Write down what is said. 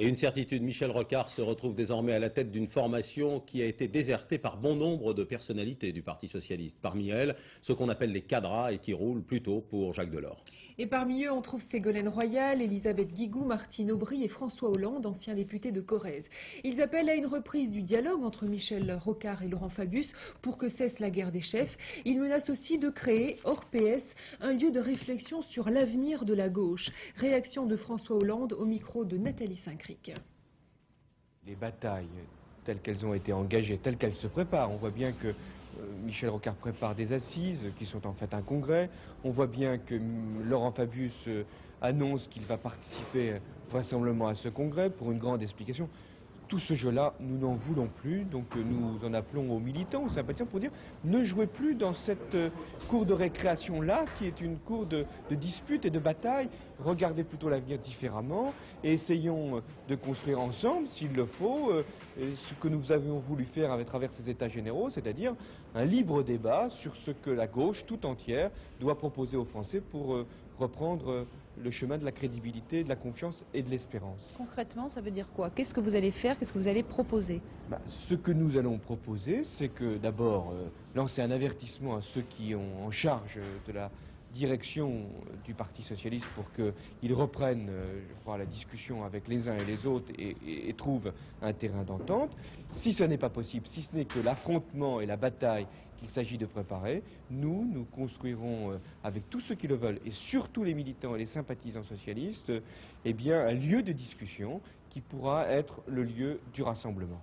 Et une certitude, Michel Rocard se retrouve désormais à la tête d'une formation qui a été désertée par bon nombre de personnalités du Parti socialiste. Parmi elles, ce qu'on appelle les cadras et qui roulent plutôt pour Jacques Delors. Et parmi eux, on trouve Ségolène Royal, Elisabeth Guigou, Martine Aubry et François Hollande, anciens députés de Corrèze. Ils appellent à une reprise du dialogue entre Michel Rocard et Laurent Fabius pour que cesse la guerre des chefs. Ils menacent aussi de créer, hors PS, un lieu de réflexion sur l'avenir de la gauche. Réaction de François Hollande au micro de Nathalie Saint-Cric. Les batailles telles qu'elles ont été engagées, telles qu'elles se préparent. On voit bien que Michel Rocard prépare des assises qui sont en fait un congrès. On voit bien que Laurent Fabius annonce qu'il va participer vraisemblablement à ce congrès pour une grande explication. Tout ce jeu-là, nous n'en voulons plus, donc nous en appelons aux militants, aux sympathisants pour dire ne jouez plus dans cette cour de récréation-là, qui est une cour de dispute et de bataille. Regardez plutôt l'avenir différemment et essayons de construire ensemble, s'il le faut, ce que nous avions voulu faire à travers ces états généraux, c'est-à-dire un libre débat sur ce que la gauche tout entière doit proposer aux Français pour reprendre le chemin de la crédibilité, de la confiance et de l'espérance. Concrètement, ça veut dire quoi? Qu'est-ce que vous allez faire? Qu'est-ce que vous allez proposer? Ce que nous allons proposer, c'est que d'abord lancer un avertissement à ceux qui ont en charge de la direction du Parti socialiste pour qu'ils reprennent je crois, la discussion avec les uns et les autres et trouvent un terrain d'entente. Si ce n'est pas possible, si ce n'est que l'affrontement et la bataille qu'il s'agit de préparer, nous construirons avec tous ceux qui le veulent et surtout les militants et les sympathisants socialistes, eh bien, un lieu de discussion qui pourra être le lieu du rassemblement.